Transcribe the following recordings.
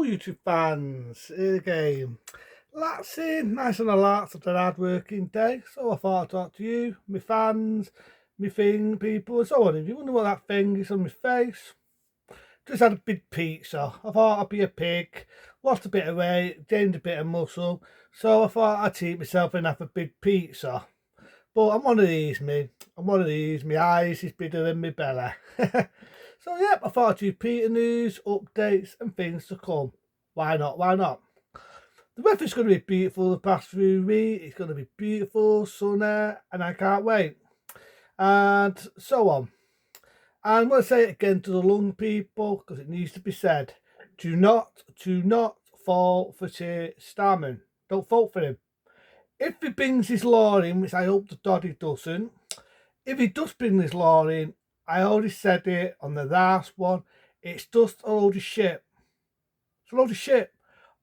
YouTube fans, here again. That's it, nice and relaxed after a hard working day. So I thought I'd talk to you, my fans, my thing, people, and so on. If you wonder what that thing is on my face, just had a big pizza. I thought I'd be a pig, lost a bit of weight, gained a bit of muscle. So I thought I'd treat myself and have a big pizza. But I'm one of these, me. I'm one of these. My eyes is bigger than my belly. So, yeah, I thought I'd do Peter news, updates, and things to come. Why not? Why not? The weather's going to be beautiful the past few weeks. It's going to be beautiful, sunny, and I can't wait. And so on. And I'm going to say it again to the lung people because it needs to be said. Do not fall for Starman. Don't vote for him. If he brings his law in, which I hope the Doddy doesn't, if he does bring this law in, I already said it on the last one, it's just a load of shit. It's a load of shit.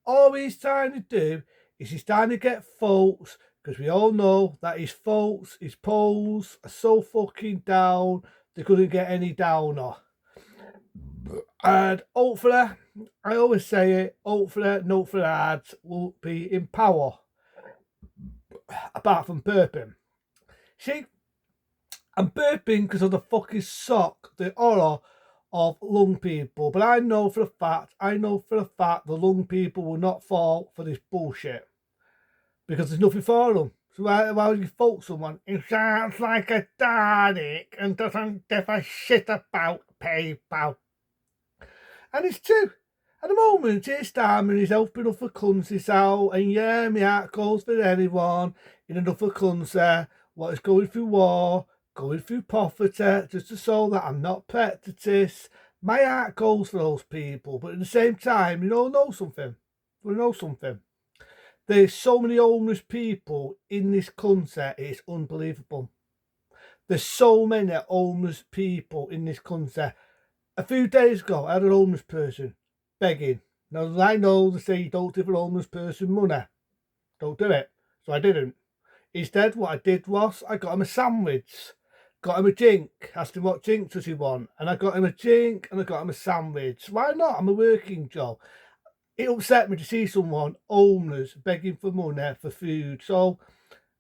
All he's trying to do is he's trying to get votes, because we all know that his votes, his polls are so fucking down, they couldn't get any downer. And hopefully, I always say it, hopefully, no for ads will be in power. Apart from burping. See, I'm burping because of the fucking sock, the horror of lung people. But I know for a fact the lung people will not fall for this bullshit. Because there's nothing for them. So why would you fault someone? It sounds like a Dalek and doesn't give a shit about PayPal. And it's true. At the moment, it's time and he's helping other countries out. And yeah, my heart goes for anyone in another country what is going through war, going through poverty, just to show that I'm not prejudiced. My heart goes for those people, but at the same time, know something. We know something. There's so many homeless people in this country, it's unbelievable. There's so many homeless people in this country. A few days ago, I had an homeless person begging. Now, I know they say you don't give a homeless person money. Don't do it. So I didn't. Instead, what I did was I got him a sandwich, got him a drink, asked him what drink does he want, and I got him a drink and I got him a sandwich. Why not? I'm a working job. It upset me to see someone homeless begging for money for food. So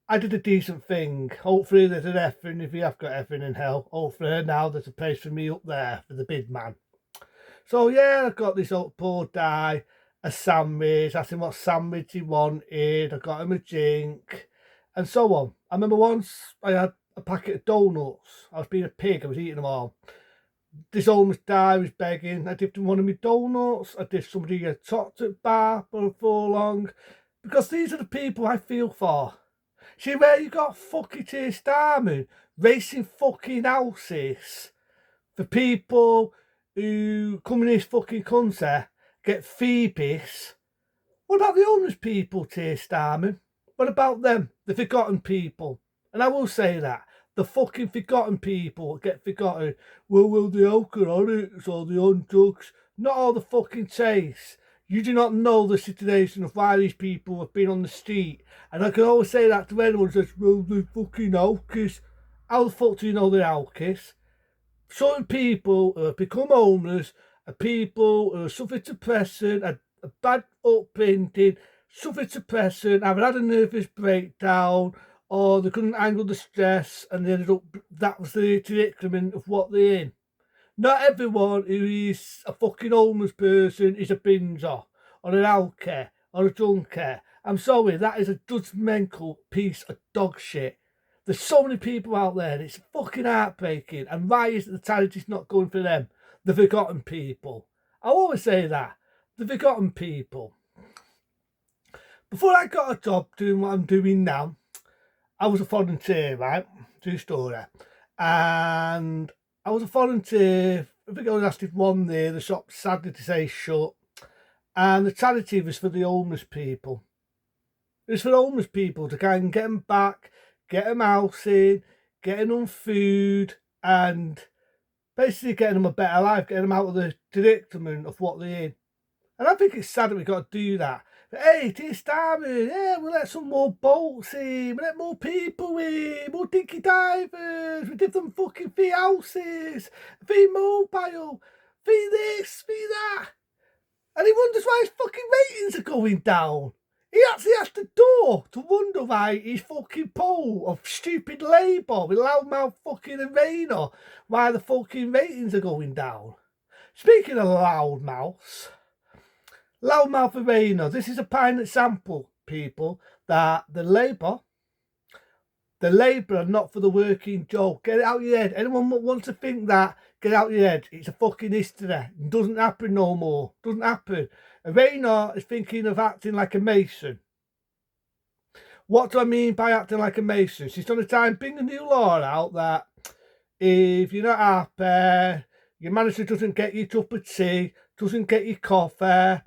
I did a decent thing. Hopefully there's an effing if you have got effing in hell. Hopefully now there's a place for me up there for the big man. So yeah, I got this old poor guy a sandwich, asked him what sandwich he wanted, I got him a drink, and so on. I remember once I had a packet of donuts. I was being a pig, I was eating them all. This homeless guy was begging. I gave him one of my donuts. I gave somebody a chocolate bar before long. Because these are the people I feel for. See where you got fucking Keir Starmer racing fucking houses for people who come in this fucking country, get freebies. What about the homeless people, Keir Starmer? What about them? The forgotten people. And I will say that. The fucking forgotten people get forgotten. Well, the alcoholics or the on drugs. Not all the fucking chase. You do not know the situation of why these people have been on the street. And I can always say that to anyone who says, well, they're fucking alkies. How the fuck do you know they're alkies? Certain people who have become homeless are people who suffered depression, a bad upbringing, suffered depression, have had a nervous breakdown, or they couldn't handle the stress and they ended up, that was the predicament of what they're in. Not everyone who is a fucking homeless person is a binger, or an alky, or a junkie. I'm sorry, that is a judgmental piece of dog shit. There's so many people out there, and it's fucking heartbreaking. And why is the charity's not going for them? The forgotten people. I always say that. The forgotten people. Before I got a job doing what I'm doing now, I was a volunteer, right? True story. And I was a volunteer. I think I was asked if one day the shop, sadly to say, shut. And the charity was for the homeless people. It was for homeless people to kind of get them back, get them housing, getting them food, and basically getting them a better life, getting them out of the predicament of what they're in. And I think it's sad that we've got to do that. But hey, Keir Starmer, yeah, we'll let some more boats in, we'll let more people in, more dinky divers, we give them fucking free houses, free mobile, free this, free that. And he wonders why his fucking ratings are going down. He actually has the door to wonder why his fucking poll of stupid Labour with loudmouth fucking Arena, why the fucking ratings are going down. Speaking of loudmouths, loudmouth Arena, this is a prime example, people, that the Labour are not for the working Joe. Get it out of your head. Anyone that wants to think that, get it out of your head. It's a fucking history. It doesn't happen no more. Doesn't happen. Arena is thinking of acting like a Mason. What do I mean by acting like a Mason? She's trying to try and bring a new law out that if you're not happy, your manager doesn't get your cup of tea, doesn't get your coffee,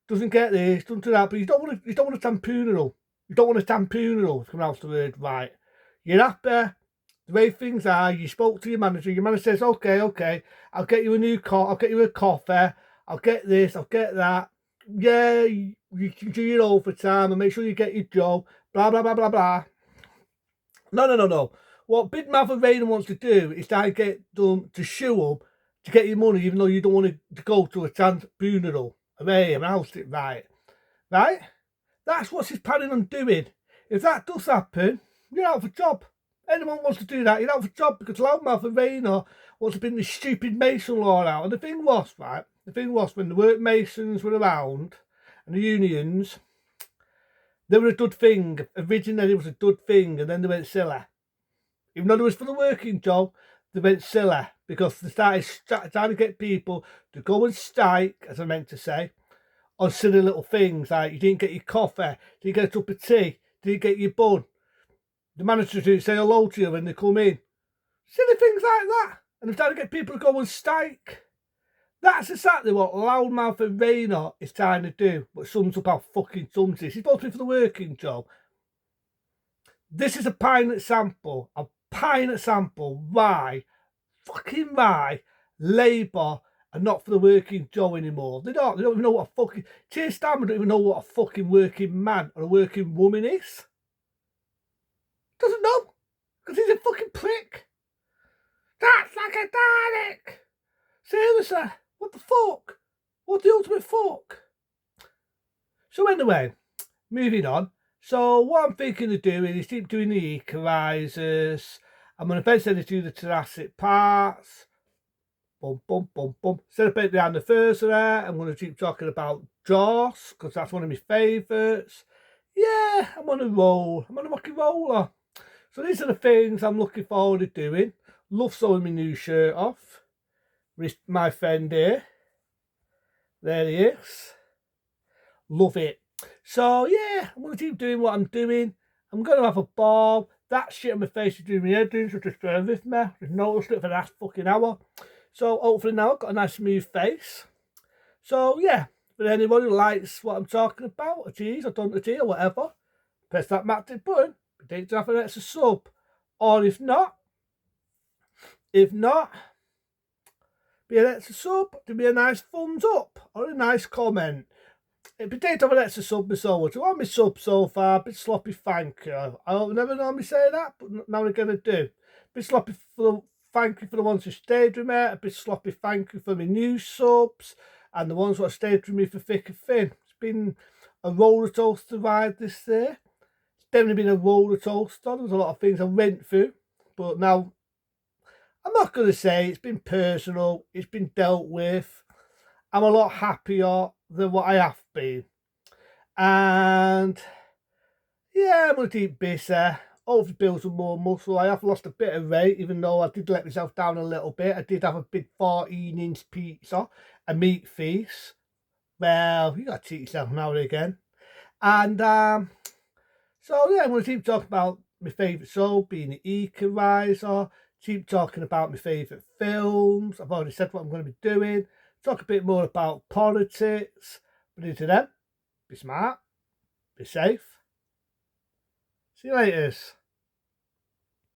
doesn't get this, doesn't do that, but you don't want a tampoonal. You don't want a tampoonal, if I pronounce the word right. You're happy, the way things are, you spoke to your manager says, okay, I'll get you a new I'll get you a coffee, I'll get this, I'll get that. Yeah, you can do your overtime and make sure you get your job, blah, blah, blah, blah, blah. No. What Big Mouth Arena wants to do is try and get them to show up to get your money, even though you don't want to go to a funeral. Hey, I announced it right. Right? That's what she's planning on doing. If that does happen, you're out of a job. Anyone wants to do that, you're out of a job because Loudmouth Arena wants to bring this stupid Mason law out. And the thing was, when the work Masons were around and the unions, they were a good thing. Originally, it was a good thing, and then they went silly. Even though it was for the working job, they went silly because they started trying to get people to go and strike, as I meant to say, on silly little things like you didn't get your coffee, didn't get a cup of tea, didn't get your bun. The manager didn't say hello to you when they come in. Silly things like that. And they're trying to get people to go and strike. That's exactly what Loudmouth Arena is trying to do, but sums up how fucking sums is. He's supposed to be for the working job. This is a prime example why Labour are not for the working Joe anymore. They don't even know what a fucking Keir Starmer don't even know what a fucking working man or a working woman is. Doesn't know. Because he's a fucking prick. That's like a Dalek. Seriously, what the fuck? What the ultimate fuck? So anyway, moving on. So what I'm thinking of doing is keep doing the equalizers. I'm going to eventually do the Jurassic parts. Boom, boom, boom, boom. Instead of the anniversary, I'm going to keep talking about Jaws, because that's one of my favourites. Yeah, I'm on a roll. I'm on a fucking roller. So these are the things I'm looking forward to doing. Love sewing my new shirt off. With my friend here. There he is. Love it. So yeah, I'm going to keep doing what I'm doing. I'm going to have a ball. That shit on my face is doing my head in, so just bear with me. Just noticed it for the last fucking hour. So hopefully now I've got a nice smooth face. So yeah, for anyone who likes what I'm talking about, a cheese or done a tea or whatever, press that magic button. Take to have an extra sub. Or if not, be an extra sub, to be a nice thumbs up or a nice comment. It'd be great to have an extra sub myself. To all my subs so far, a bit sloppy, thank you. I don't never normally say that, but now we're going to do. A bit sloppy for the thank you for the ones who stayed with me, a bit sloppy thank you for my new subs, and the ones who have stayed with me for thick and thin. It's been a roller coaster ride this year. It's definitely been a roller coaster. There's a lot of things I went through, but now I'm not going to say it's been personal, it's been dealt with. I'm a lot happier than what I have been. And yeah, I'm going to keep busy. Hopefully build some more muscle. I have lost a bit of weight, even though I did let myself down a little bit. I did have a big 14-inch pizza, a meat feast. Well, you got to treat yourself now and again. And so yeah, I'm going to keep talking about my favourite show, being the Equalizer. Keep talking about my favourite films. I've already said what I'm going to be doing. Talk a bit more about politics. But until then, be smart, be safe. See you later.